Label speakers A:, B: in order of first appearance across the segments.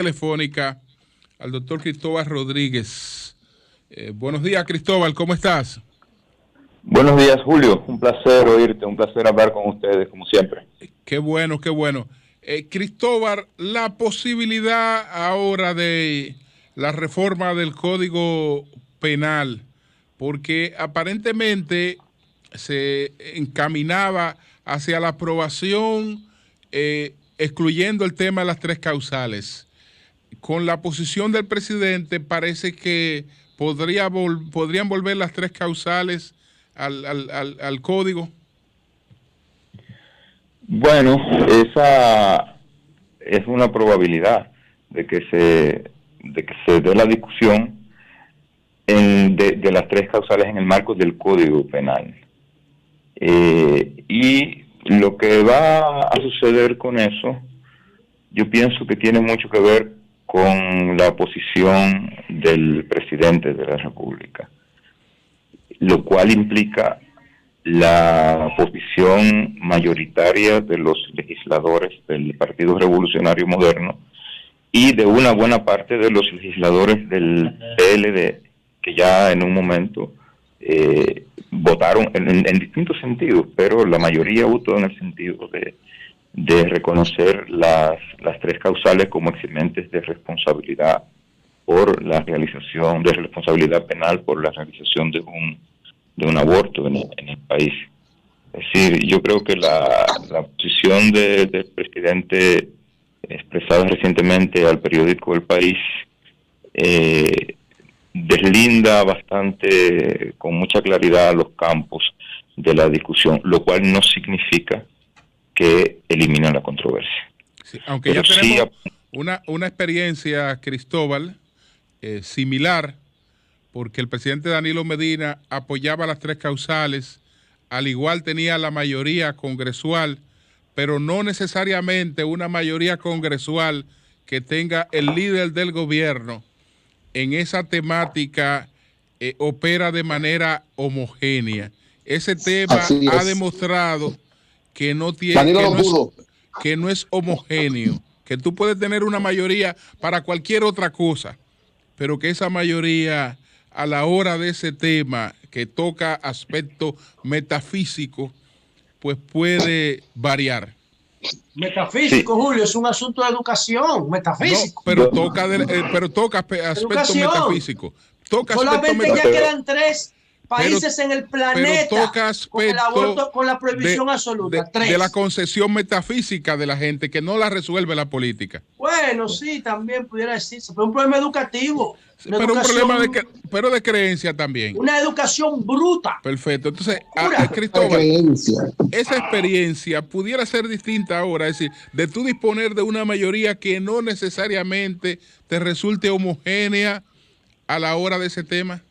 A: Telefónica al doctor Cristóbal Rodríguez. Buenos días, Cristóbal, ¿cómo estás?
B: Buenos días, Julio. Un placer oírte, un placer hablar con ustedes, como siempre.
A: Qué bueno, qué bueno. Cristóbal, la posibilidad ahora de la reforma del Código Penal, porque aparentemente se encaminaba hacia la aprobación, excluyendo el tema de las tres causales. Con la posición del presidente parece que podrían volver las tres causales al código.
B: Bueno, esa es una probabilidad de que se dé la discusión de las tres causales en el marco del Código Penal. Y lo que va a suceder con eso, yo pienso que tiene mucho que ver con la posición del presidente de la República, lo cual implica la posición mayoritaria de los legisladores del Partido Revolucionario Moderno y de una buena parte de los legisladores del PLD, que ya en un momento votaron en distintos sentidos, pero la mayoría votó en el sentido de reconocer las tres causales como eximentes de responsabilidad por la realización, de responsabilidad penal por la realización de un aborto en el país. Es decir, yo creo que la posición del presidente expresada recientemente al periódico El País deslinda bastante, con mucha claridad, los campos de la discusión, lo cual no significa que elimina la controversia.
A: Sí, aunque pero ya tenemos una experiencia, Cristóbal, similar, porque el presidente Danilo Medina apoyaba las tres causales, al igual tenía la mayoría congresual, pero no necesariamente una mayoría congresual que tenga el líder del gobierno en esa temática opera de manera homogénea. Ese tema ha demostrado que no tiene, que no es homogéneo, que tú puedes tener una mayoría para cualquier otra cosa, pero que esa mayoría a la hora de ese tema que toca aspecto metafísico, pues puede variar.
C: Metafísico, sí. Julio, es un asunto de educación, metafísico.
A: No, pero toca aspecto metafísico. Toca
C: solamente ya quedan tres países en el planeta con el aborto, con la prohibición absoluta.
A: De la concesión metafísica de la gente, que no la resuelve la política.
C: Bueno, sí, también pudiera decirse, pero un problema educativo.
A: Pero un problema de creencia también.
C: Una educación bruta.
A: Perfecto. Entonces, Cristóbal, esa experiencia pudiera ser distinta ahora, es decir, de tú disponer de una mayoría que no necesariamente te resulte homogénea a la hora de ese tema.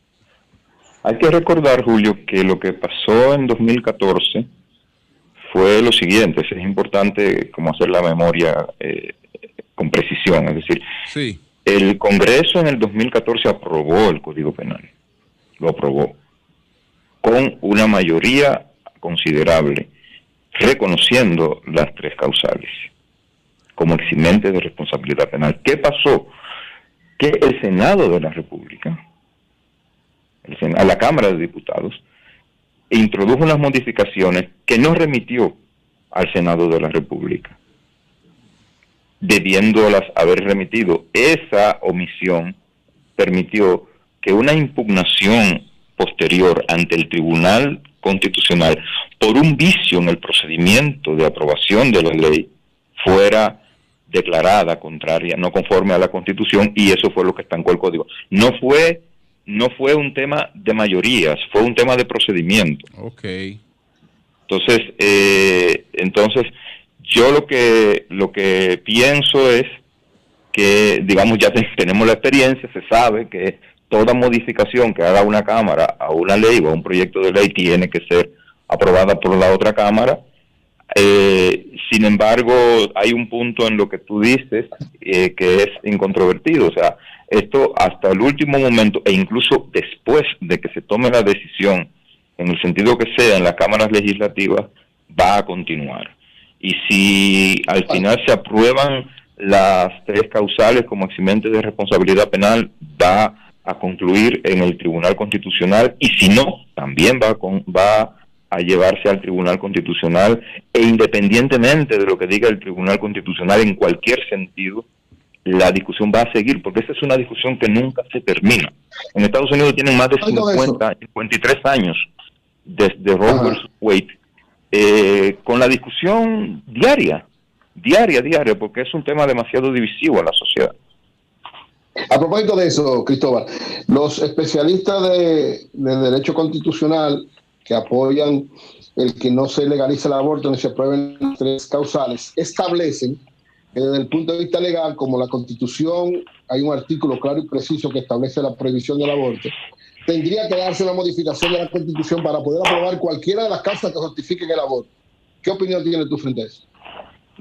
B: Hay que recordar, Julio, que lo que pasó en 2014 fue lo siguiente. Es importante como hacer la memoria con precisión. Es decir,
A: sí.
B: El Congreso en el 2014 aprobó el Código Penal. Lo aprobó con una mayoría considerable, reconociendo las tres causales como eximentes de responsabilidad penal. ¿Qué pasó? Que el Senado de la República, a la Cámara de Diputados, introdujo unas modificaciones que no remitió al Senado de la República, debiéndolas haber remitido. Esa omisión permitió que una impugnación posterior ante el Tribunal Constitucional por un vicio en el procedimiento de aprobación de la ley fuera declarada contraria, no conforme a la Constitución, y eso fue lo que estancó el Código. No fue un tema de mayorías, fue un tema de procedimiento.
A: Okay.
B: Entonces yo lo que pienso es que, digamos, ya tenemos la experiencia, se sabe que toda modificación que haga una Cámara a una ley o a un proyecto de ley tiene que ser aprobada por la otra Cámara. Sin embargo, hay un punto en lo que tú dices que es incontrovertido. O sea, esto hasta el último momento, e incluso después de que se tome la decisión, en el sentido que sea, en las cámaras legislativas, va a continuar. Y si al final se aprueban las 3 causales como eximente de responsabilidad penal va a concluir en el Tribunal Constitucional, y si no, también va a llevarse al Tribunal Constitucional, e independientemente de lo que diga el Tribunal Constitucional en cualquier sentido, la discusión va a seguir, porque esta es una discusión que nunca se termina. En Estados Unidos tienen más de 53 años desde Roe versus Wade, con la discusión diaria, porque es un tema demasiado divisivo a la sociedad.
D: A propósito de eso, Cristóbal, los especialistas de derecho constitucional que apoyan el que no se legalice el aborto ni se aprueben las 3 causales, establecen que desde el punto de vista legal, como la Constitución, hay un artículo claro y preciso que establece la prohibición del aborto, tendría que darse una modificación de la Constitución para poder aprobar cualquiera de las causas que justifiquen el aborto. ¿Qué opinión tienes tú frente a eso?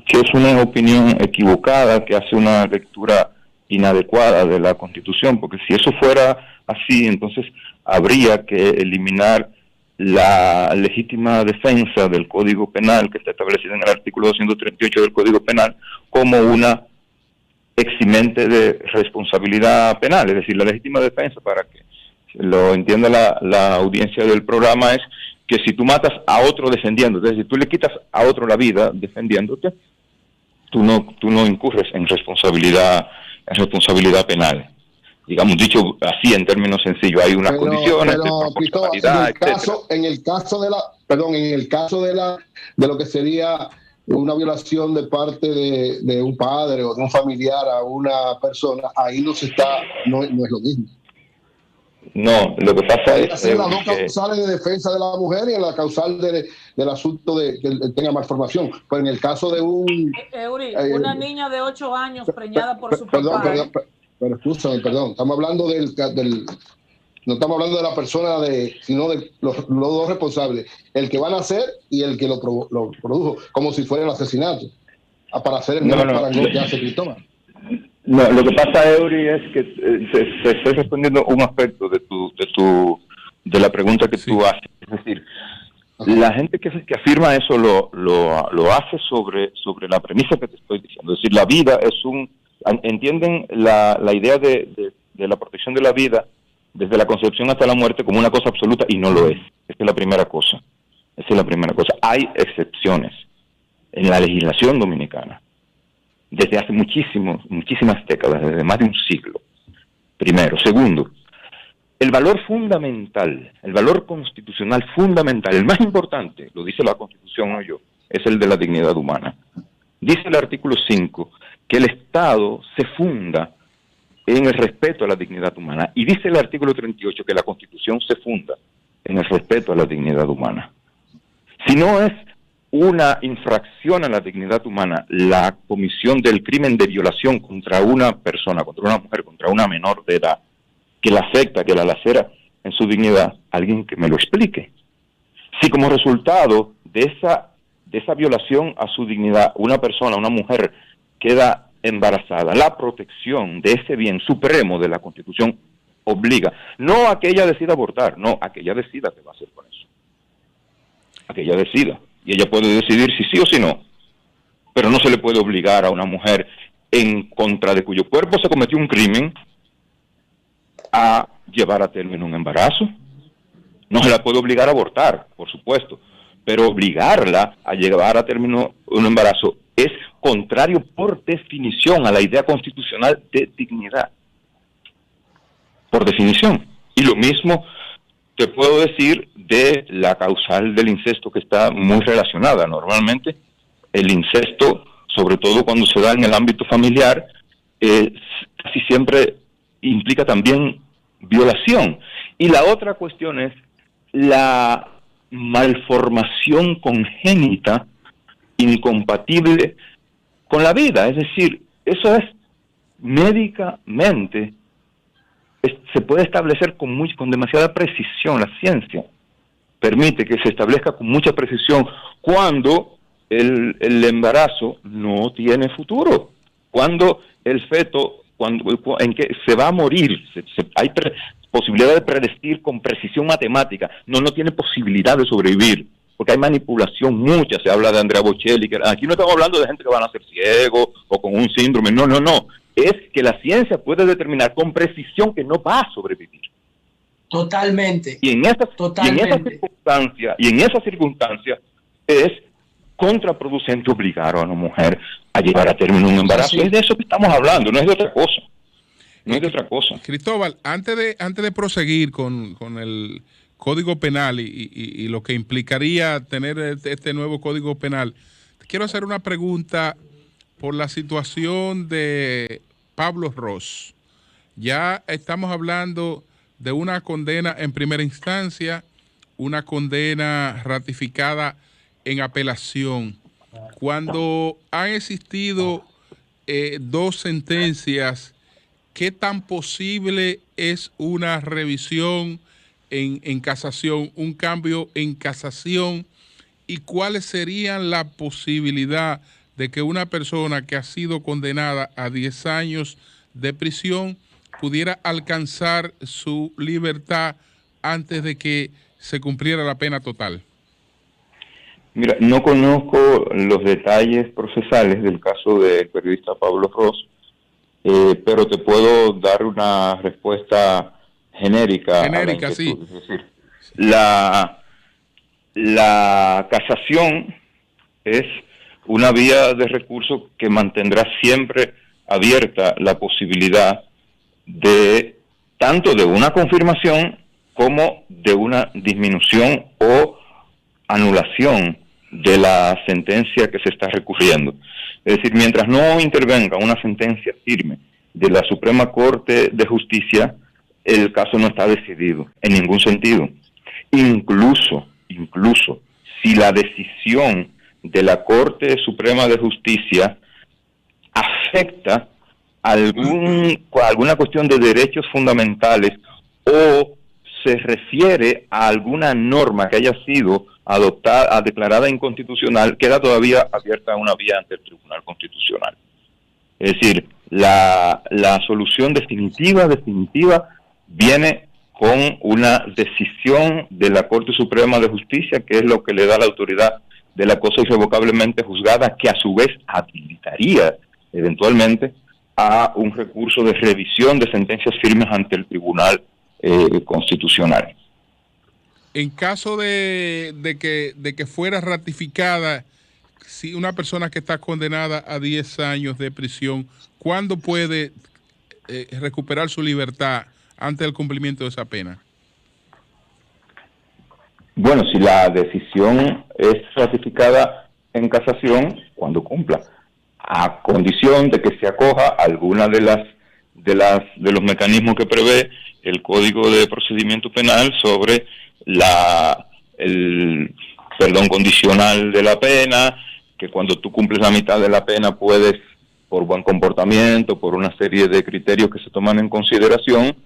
B: Que es una opinión equivocada, que hace una lectura inadecuada de la Constitución, porque si eso fuera así, entonces habría que eliminar la legítima defensa del Código Penal, que está establecida en el artículo 238 del Código Penal, como una eximente de responsabilidad penal. Es decir, la legítima defensa, para que lo entienda la audiencia del programa, es que si tú matas a otro defendiéndote, es decir, tú le quitas a otro la vida defendiéndote, tú no incurres en responsabilidad penal. Digamos, dicho así en términos sencillos, hay unas condiciones de proporcionalidad,
D: en el caso de lo que sería una violación de parte de un padre o de un familiar a una persona, ahí no es lo mismo.
B: No, lo que pasa es
D: hacer las 2 causales de defensa de la mujer y en la causal del asunto de que tenga malformación. Pero en el caso de
E: una niña de 8 años preñada por su papá.
D: Pero escúchame, estamos hablando no estamos hablando de la persona sino de los 2 responsables, el que van a hacer y el que lo produjo, como si fuera el asesinato, para hacer el mismo parangón que hace Cristóbal.
B: No, lo que pasa, Eury, es que se está respondiendo un aspecto de la pregunta que tú haces. Es decir, la gente que afirma eso lo hace sobre la premisa que te estoy diciendo. Es decir, la vida entienden la idea de la protección de la vida desde la concepción hasta la muerte como una cosa absoluta, y no lo es. Esa es la primera cosa. Hay excepciones en la legislación dominicana desde hace muchísimas décadas, desde más de un siglo. Primero. Segundo, el valor fundamental, el valor constitucional fundamental, el más importante, lo dice la Constitución, no yo, es el de la dignidad humana. Dice el artículo 5 que el Estado se funda en el respeto a la dignidad humana, y dice el artículo 38 que la Constitución se funda en el respeto a la dignidad humana. Si no es una infracción a la dignidad humana la comisión del crimen de violación contra una persona, contra una mujer, contra una menor de edad, que la afecta, que la lacera en su dignidad, alguien que me lo explique. Si como resultado de esa violación a su dignidad, una persona, una mujer, queda embarazada, la protección de ese bien supremo de la Constitución obliga, no a que ella decida abortar, no, a que ella decida qué va a hacer con eso. A que ella decida. Y ella puede decidir si sí o si no. Pero no se le puede obligar a una mujer en contra de cuyo cuerpo se cometió un crimen a llevar a término un embarazo. No se la puede obligar a abortar, por supuesto, pero obligarla a llevar a término un embarazo es contrario por definición a la idea constitucional de dignidad. Por definición. Y lo mismo te puedo decir de la causal del incesto, que está muy relacionada. Normalmente el incesto, sobre todo cuando se da en el ámbito familiar, casi siempre implica también violación. Y la otra cuestión es la malformación congénita incompatible con la vida. Es decir, eso es médicamente, se puede establecer con demasiada precisión. La ciencia permite que se establezca con mucha precisión cuando el embarazo no tiene futuro, cuando el feto, en que se va a morir, hay posibilidad de predecir con precisión matemática, no tiene posibilidad de sobrevivir. porque hay manipulación mucha. Se habla de Andrea Bocelli, que aquí no estamos hablando de gente que van a ser ciegos o con un síndrome, no, es que la ciencia puede determinar con precisión que no va a sobrevivir.
C: Totalmente.
B: Y en esa circunstancia es contraproducente obligar a una mujer a llevar a término un embarazo. Sí. Es de eso que estamos hablando, no es de otra cosa.
A: Cristóbal, antes de proseguir con el Código Penal y lo que implicaría tener este nuevo Código Penal, te quiero hacer una pregunta por la situación de Pablo Ros. Ya estamos hablando de una condena en primera instancia, una condena ratificada en apelación. Cuando han existido dos sentencias, ¿qué tan posible es una revisión en casación, un cambio en casación? ¿Y cuáles serían la posibilidad de que una persona que ha sido condenada a 10 años de prisión pudiera alcanzar su libertad antes de que se cumpliera la pena total?
B: Mira, no conozco los detalles procesales del caso del periodista Pablo Ros, pero te puedo dar una respuesta genérica.
A: Sí.
B: Es decir, la casación es una vía de recurso que mantendrá siempre abierta la posibilidad de tanto de una confirmación como de una disminución o anulación de la sentencia que se está recurriendo. Es decir, mientras no intervenga una sentencia firme de la Suprema Corte de Justicia, el caso no está decidido en ningún sentido. Incluso, si la decisión de la Corte Suprema de Justicia afecta alguna cuestión de derechos fundamentales o se refiere a alguna norma que haya sido adoptada, declarada inconstitucional, queda todavía abierta una vía ante el Tribunal Constitucional. Es decir, la solución definitiva viene con una decisión de la Corte Suprema de Justicia, que es lo que le da la autoridad de la cosa irrevocablemente juzgada, que a su vez habilitaría eventualmente a un recurso de revisión de sentencias firmes ante el Tribunal Constitucional.
A: En caso de que fuera ratificada, si una persona que está condenada a 10 años de prisión, ¿cuándo puede recuperar su libertad ante el cumplimiento de esa pena?
B: Bueno, si la decisión es ratificada en casación, cuando cumpla, a condición de que se acoja a alguna de los mecanismos que prevé el Código de Procedimiento Penal sobre el perdón condicional de la pena, que cuando tú cumples la mitad de la pena puedes, por buen comportamiento, por una serie de criterios que se toman en consideración,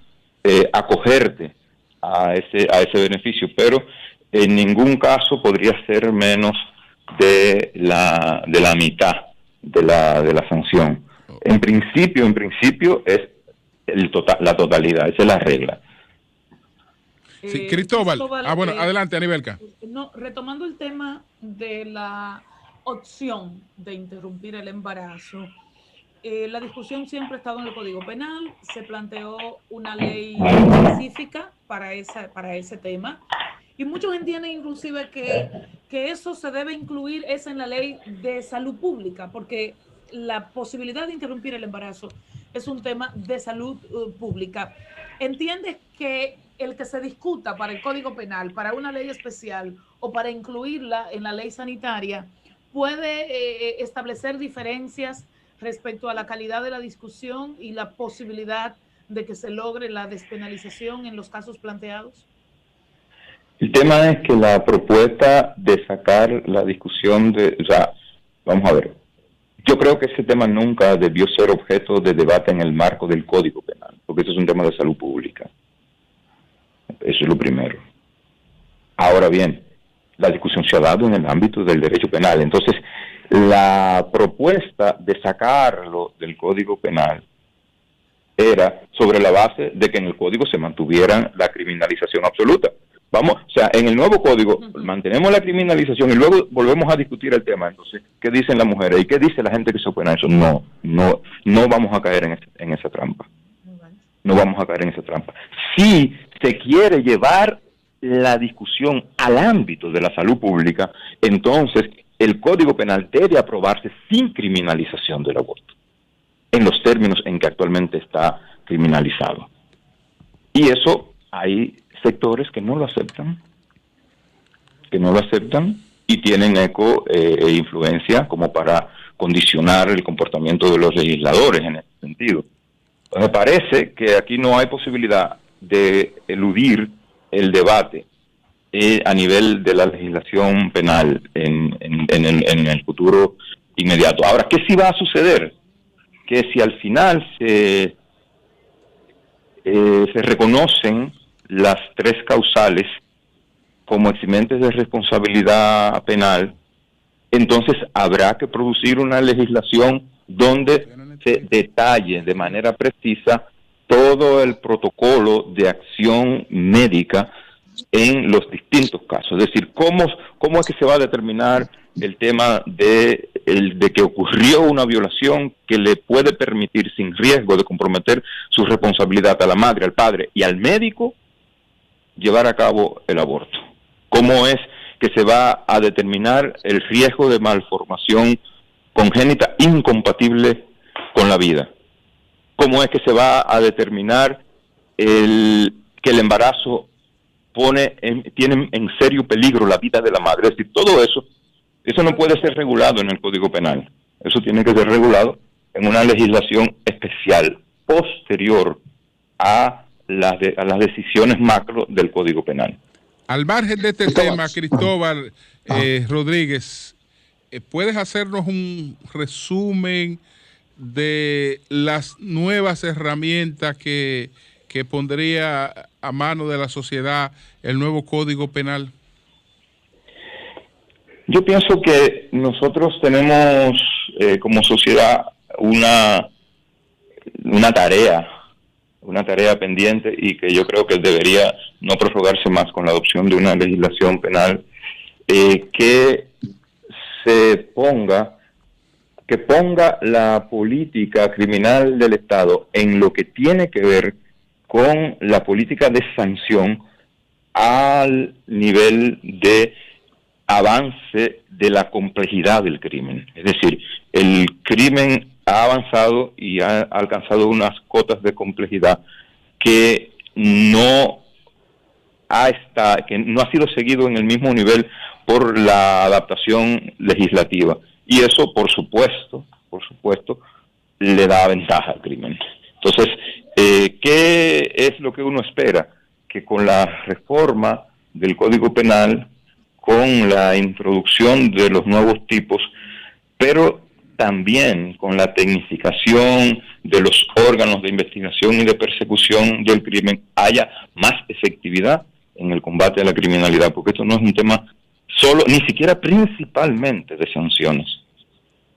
B: acogerte a ese beneficio, pero en ningún caso podría ser menos de la mitad de la sanción. En principio es la totalidad, esa es la regla.
A: Sí, Cristóbal. Bueno, adelante, Anibelka.
E: No, retomando el tema de la opción de interrumpir el embarazo, la discusión siempre ha estado en el Código Penal, se planteó una ley específica para ese tema, y muchos entienden inclusive que eso se debe incluir en la ley de salud pública, porque la posibilidad de interrumpir el embarazo es un tema de salud pública. ¿Entiendes que el que se discuta para el Código Penal, para una ley especial o para incluirla en la ley sanitaria, puede establecer diferencias respecto a la calidad de la discusión y la posibilidad de que se logre la despenalización en los casos planteados?
B: El tema es que la propuesta de sacar la discusión vamos a ver, yo creo que ese tema nunca debió ser objeto de debate en el marco del Código Penal, porque eso es un tema de salud pública. Eso es lo primero. Ahora bien, la discusión se ha dado en el ámbito del derecho penal. Entonces, la propuesta de sacarlo del Código Penal era sobre la base de que en el Código se mantuviera la criminalización absoluta. Vamos, o sea, en el nuevo código mantenemos la criminalización y luego volvemos a discutir el tema. Entonces, ¿qué dicen las mujeres y qué dice la gente que se opone a eso? No vamos a caer en esa trampa. No vamos a caer en esa trampa. Si se quiere llevar la discusión al ámbito de la salud pública, entonces el Código Penal debe aprobarse sin criminalización del aborto, en los términos en que actualmente está criminalizado. Y eso hay sectores que no lo aceptan, y tienen eco e influencia como para condicionar el comportamiento de los legisladores en ese sentido. Me parece que aquí no hay posibilidad de eludir el debate a nivel de la legislación penal en el futuro inmediato. Ahora, ¿qué sí va a suceder? Que si al final se reconocen las 3 causales como eximentes de responsabilidad penal, entonces habrá que producir una legislación donde se detalle de manera precisa todo el protocolo de acción médica en los distintos casos. Es decir, cómo es que se va a determinar el tema de que ocurrió una violación que le puede permitir, sin riesgo de comprometer su responsabilidad a la madre, al padre y al médico, llevar a cabo el aborto. ¿Cómo es que se va a determinar el riesgo de malformación congénita incompatible con la vida? ¿Cómo es que se va a determinar que el embarazo tiene en serio peligro la vida de la madre? Es decir, todo eso no puede ser regulado en el Código Penal. Eso tiene que ser regulado en una legislación especial, posterior a las decisiones macro del Código Penal.
A: Al margen de este tema, Cristóbal Rodríguez, ¿puedes hacernos un resumen de las nuevas herramientas que pondría a mano de la sociedad el nuevo Código Penal?
B: Yo pienso que nosotros tenemos como sociedad una tarea pendiente, y que yo creo que debería no prorrogarse más con la adopción de una legislación penal que ponga la política criminal del Estado en lo que tiene que ver con la política de sanción al nivel de avance de la complejidad del crimen. Es decir, el crimen ha avanzado y ha alcanzado unas cotas de complejidad que no ha sido seguido en el mismo nivel por la adaptación legislativa. Y eso, por supuesto, le da ventaja al crimen. Entonces, ¿qué es lo que uno espera? Que con la reforma del Código Penal, con la introducción de los nuevos tipos, pero también con la tecnificación de los órganos de investigación y de persecución del crimen, haya más efectividad en el combate a la criminalidad, porque esto no es un tema solo, ni siquiera principalmente de sanciones.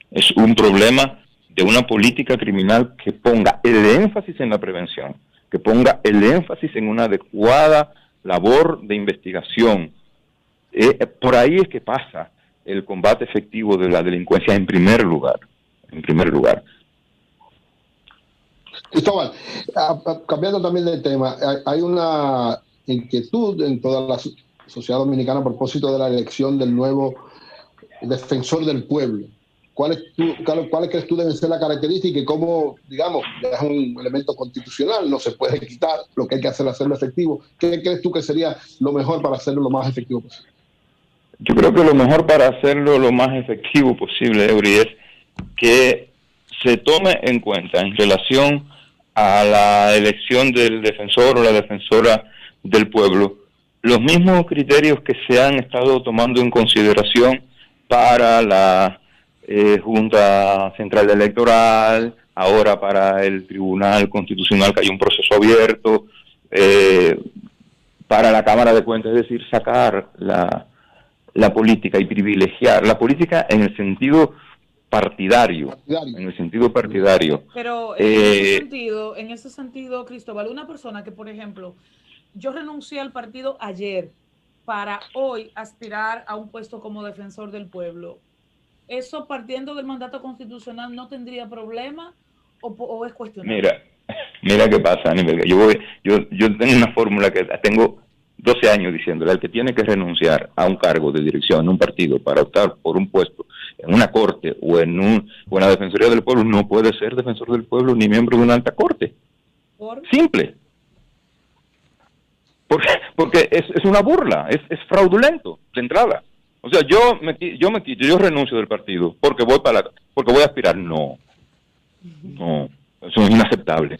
B: Es un problema de una política criminal que ponga el énfasis en la prevención, que ponga el énfasis en una adecuada labor de investigación. Por ahí es que pasa el combate efectivo de la delincuencia en primer lugar.
D: Cristóbal, cambiando también de tema, hay una inquietud en toda la sociedad dominicana a propósito de la elección del nuevo defensor del pueblo. ¿Cuáles crees tú deben ser las características y cómo, digamos, es un elemento constitucional, no se puede quitar, lo que hay que hacerlo efectivo? ¿Qué crees tú que sería lo mejor para hacerlo lo más efectivo posible?
B: Yo creo que lo mejor para hacerlo lo más efectivo posible, Eury, es que se tome en cuenta en relación a la elección del defensor o la defensora del pueblo los mismos criterios que se han estado tomando en consideración para la Junta Central Electoral, ahora para el Tribunal Constitucional, que hay un proceso abierto, para la Cámara de Cuentas, es decir, sacar la política y privilegiar la política en el sentido partidario.
E: Pero en ese sentido, Cristóbal, una persona que, por ejemplo, yo renuncié al partido ayer para hoy aspirar a un puesto como defensor del pueblo, ¿eso partiendo del mandato constitucional no tendría problema o es cuestionable?
B: Mira qué pasa, Aníbal. Yo tengo una fórmula que tengo 12 años diciéndole: al que tiene que renunciar a un cargo de dirección en un partido para optar por un puesto en una corte o en la Defensoría del Pueblo, no puede ser defensor del pueblo ni miembro de una alta corte. Simple. Porque es una burla, es fraudulento de entrada. O sea, yo renuncio del partido porque voy a aspirar. No, eso es inaceptable.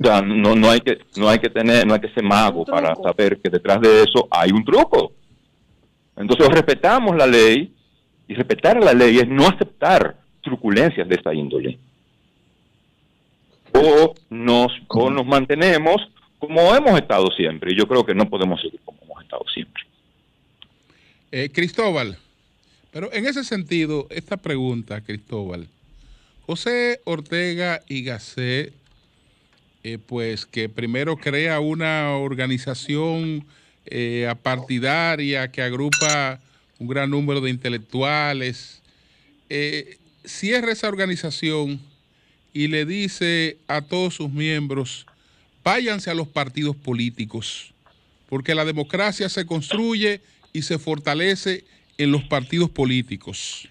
B: O sea, no hay que ser mago para saber que detrás de eso hay un truco. Entonces respetamos la ley, y respetar la ley es no aceptar truculencias de esta índole. O nos mantenemos como hemos estado siempre, y yo creo que no podemos seguir como hemos estado siempre.
A: Cristóbal, pero en ese sentido, esta pregunta, Cristóbal, José Ortega y Gasset, pues que primero crea una organización apartidaria que agrupa un gran número de intelectuales, cierra esa organización y le dice a todos sus miembros: váyanse a los partidos políticos, porque la democracia se construye y se fortalece en los partidos políticos.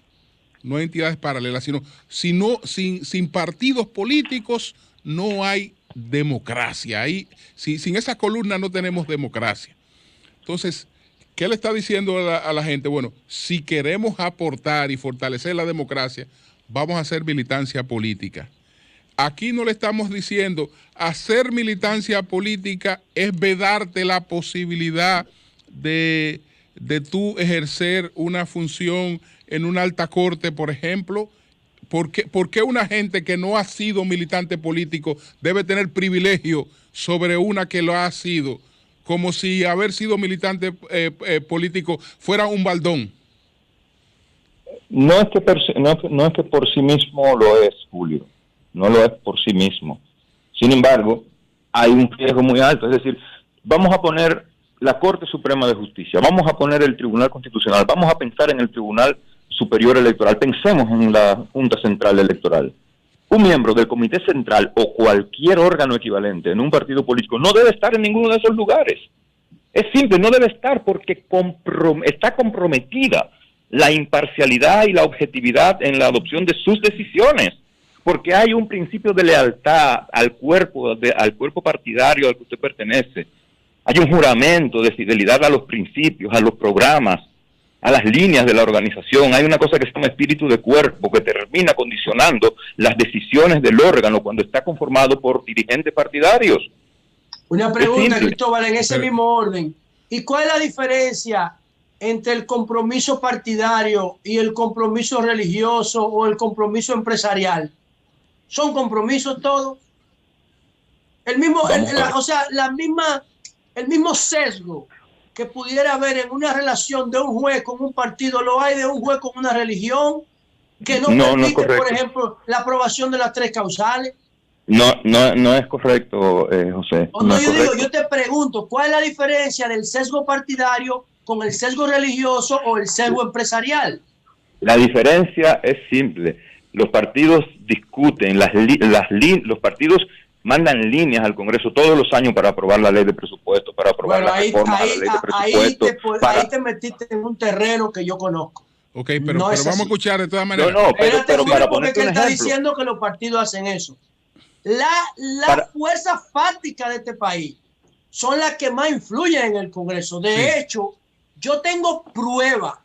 A: No hay entidades paralelas, sin partidos políticos no hay democracia. Sin esa columna no tenemos democracia. Entonces, ¿qué le está diciendo a la gente? Bueno, si queremos aportar y fortalecer la democracia, vamos a hacer militancia política. Aquí no le estamos diciendo: hacer militancia política es vedarte la posibilidad de tú ejercer una función en una alta corte, por ejemplo. ¿Por qué una gente que no ha sido militante político debe tener privilegio sobre una que lo ha sido? Como si haber sido militante político fuera un baldón.
B: No es que por sí mismo lo es, Julio. No lo es por sí mismo. Sin embargo, hay un riesgo muy alto. Es decir, vamos a poner la Corte Suprema de Justicia, vamos a poner el Tribunal Constitucional, vamos a pensar en el Tribunal Superior Electoral, pensemos en la Junta Central Electoral. Un miembro del Comité Central o cualquier órgano equivalente en un partido político no debe estar en ninguno de esos lugares. Es simple, no debe estar porque está comprometida la imparcialidad y la objetividad en la adopción de sus decisiones, porque hay un principio de lealtad al cuerpo partidario al que usted pertenece. Hay un juramento de fidelidad a los principios, a los programas, a las líneas de la organización. Hay una cosa que se llama espíritu de cuerpo, que termina condicionando las decisiones del órgano cuando está conformado por dirigentes partidarios.
C: Una pregunta, Cristóbal, en ese mismo orden. ¿Y cuál es la diferencia entre el compromiso partidario y el compromiso religioso o el compromiso empresarial? ¿Son compromisos todos? El mismo sesgo que pudiera haber en una relación de un juez con un partido, lo hay de un juez con una religión, que no permite, por ejemplo, la aprobación de las 3 causales.
B: No es correcto, José.
C: Yo te pregunto, ¿cuál es la diferencia del sesgo partidario con el sesgo religioso o el sesgo empresarial?
B: La diferencia es simple. Los partidos discuten, los partidos mandan líneas al Congreso todos los años para aprobar la ley de presupuesto, para aprobar la reforma de la ley de presupuesto.
C: Ahí te metiste en un terreno que yo conozco.
A: Ok, pero vamos a escuchar de todas maneras.
C: Pero para porque él está diciendo que los partidos hacen eso. La fuerza fáctica de este país son las que más influyen en el Congreso. De hecho, yo tengo prueba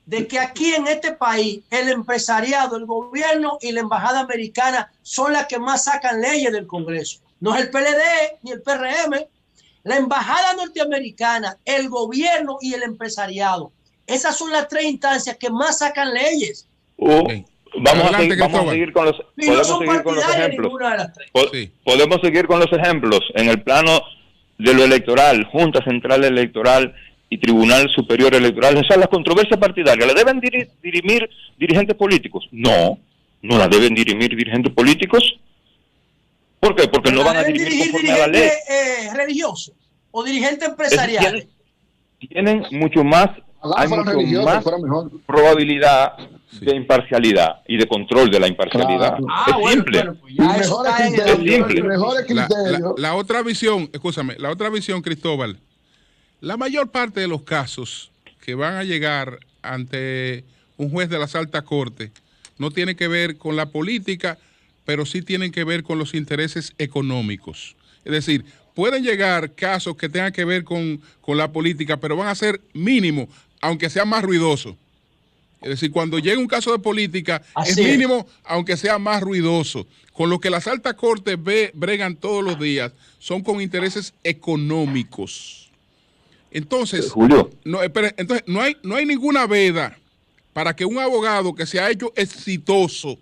C: de que aquí en este país el empresariado, el gobierno y la embajada americana son las que más sacan leyes del Congreso. No es el PLD ni el PRM. La embajada norteamericana, el gobierno y el empresariado. Esas son las 3 instancias que más sacan leyes.
B: Vamos a seguir con los ejemplos. Podemos seguir con los ejemplos en el plano de lo electoral, Junta Central Electoral y Tribunal Superior Electoral. O sea, las controversias partidarias, ¿la deben dirimir dirigentes políticos? No la deben dirimir dirigentes políticos. ¿Por qué? Porque no van a dirimir conforme a la ley.
C: ¿Religioso o dirigente empresarial?
B: tienen mucho más, hay mucho más probabilidad de imparcialidad y de control de la imparcialidad.
A: Claro.
B: Es simple.
A: La otra visión, escúchame, la otra visión, Cristóbal, la mayor parte de los casos que van a llegar ante un juez de las altas cortes no tienen que ver con la política, pero sí tienen que ver con los intereses económicos. Es decir, pueden llegar casos que tengan que ver con la política, pero van a ser mínimos, aunque sea más ruidoso. Es decir, cuando llega un caso de política, es mínimo, aunque sea más ruidoso. Con lo que las altas cortes bregan todos los días son con intereses económicos. Entonces,
B: Julio.
A: Entonces no hay ninguna veda para que un abogado que se ha hecho exitoso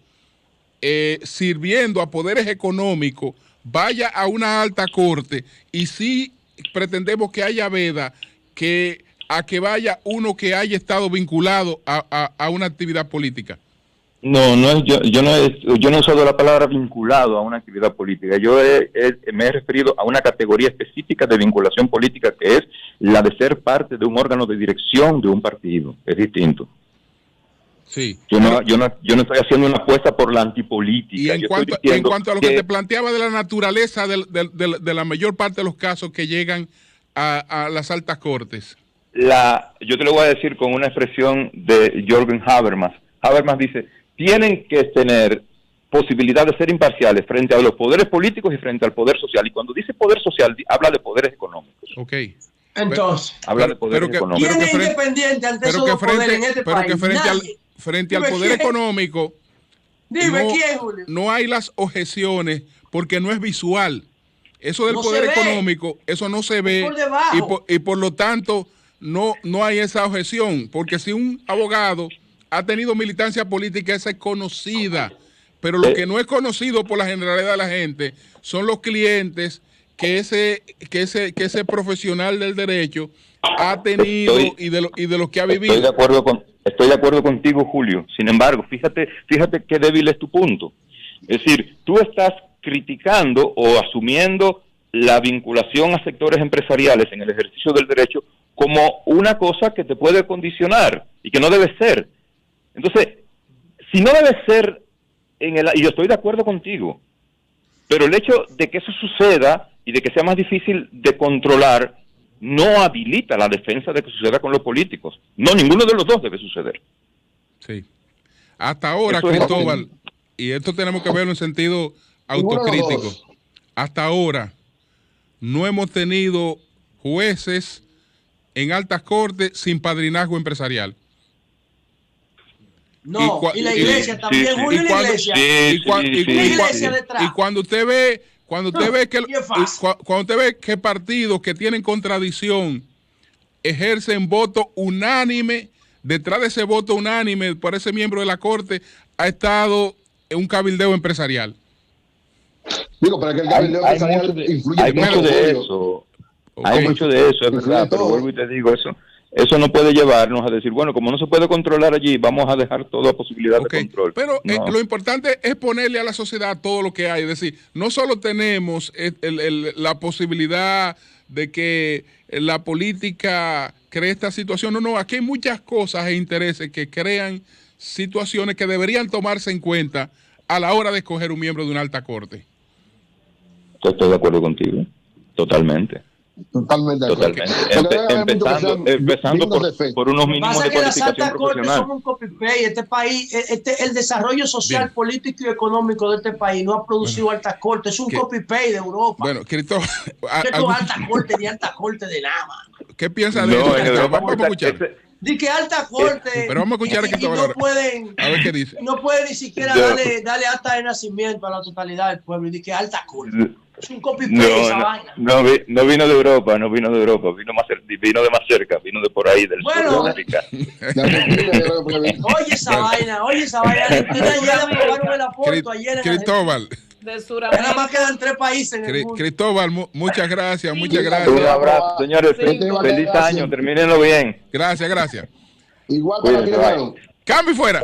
A: sirviendo a poderes económicos vaya a una alta corte, y sí pretendemos que haya veda a que vaya uno que haya estado vinculado a una actividad política.
B: No es yo no he usado la palabra vinculado a una actividad política. Yo me he referido a una categoría específica de vinculación política, que es la de ser parte de un órgano de dirección de un partido. Es distinto.
A: Sí.
B: Yo no estoy haciendo una apuesta por la antipolítica.
A: Y en cuanto a lo que te planteaba de la naturaleza de la mayor parte de los casos que llegan a las altas cortes.
B: Yo te lo voy a decir con una expresión de Jürgen Habermas. Habermas dice: tienen que tener posibilidad de ser imparciales frente a los poderes políticos y frente al poder social. Y cuando dice poder social, habla de poderes económicos.
A: Ok.
C: Entonces,
B: habla de poderes económicos.
C: ¿Quién es independiente ante esos dos poderes en este país?
A: Pero que frente al poder económico,
C: ¿quién, Julio?
A: No hay las objeciones porque no es visual. Eso del poder económico, eso no se ve, y por lo tanto no hay esa objeción, porque si un abogado ha tenido militancia política, esa es conocida, pero lo que no es conocido por la generalidad de la gente son los clientes que ese profesional del derecho ha tenido y de los que ha vivido.
B: Estoy de acuerdo contigo, Julio. Sin embargo, fíjate qué débil es tu punto. Es decir, tú estás criticando o asumiendo la vinculación a sectores empresariales en el ejercicio del derecho como una cosa que te puede condicionar y que no debe ser. Entonces, si no debe ser y yo estoy de acuerdo contigo, pero el hecho de que eso suceda y de que sea más difícil de controlar no habilita la defensa de que suceda con los políticos. No, ninguno de los dos debe suceder.
A: Sí. Hasta ahora, Cristóbal, y esto tenemos que verlo en sentido autocrítico, hasta ahora no hemos tenido jueces en altas cortes sin padrinazgo empresarial.
C: No, y la iglesia también, Julio, la iglesia.
A: Y cuando usted ve que partidos que tienen contradicción ejercen voto unánime, detrás de ese voto unánime por ese miembro de la corte ha estado un cabildeo empresarial.
D: Digo, para que el cabildeo empresarial influye.
B: Hay mucho de eso. Hay mucho de eso, es verdad, pero vuelvo y te digo eso no puede llevarnos a decir, bueno, como no se puede controlar allí, vamos a dejar toda posibilidad de control.
A: Pero lo importante es ponerle a la sociedad todo lo que hay. Es decir, no solo tenemos la posibilidad de que la política cree esta situación, no, aquí hay muchas cosas e intereses que crean situaciones que deberían tomarse en cuenta a la hora de escoger un miembro de una alta corte.
B: Estoy de acuerdo contigo, totalmente.
D: Totalmente.
B: Empezando por unos mínimos de cualificación profesional.
C: Son un copy-paste. Este país, el desarrollo social, político y económico de este país no ha producido altas cortes. Es un copy-paste de Europa.
A: Bueno, Cristóbal,
C: alta corte ni alta corte de nada.
A: ¿Qué piensas de eso? Vamos a escuchar.
C: Dice que alta corte.
A: Pero vamos a escuchar a Cristóbal.
C: A ver qué dice. No pueden ni siquiera darle acta de nacimiento a la totalidad del pueblo. Dice que alta corte. Es un copy-paste esa vaina.
B: No vino de Europa, vino de más cerca, vino de por ahí, del sur de América.
C: Oye esa vaina. Argentina ya le aprobaron el aporto ayer.
A: Cristóbal.
E: De Sudamérica.
C: Nada más quedan 3 países en el mundo.
A: Cristóbal, muchas gracias.
B: Un abrazo, señores. Feliz año, termínenlo bien.
A: Gracias.
D: Igual para ti, hermano.
A: Cambio fuera.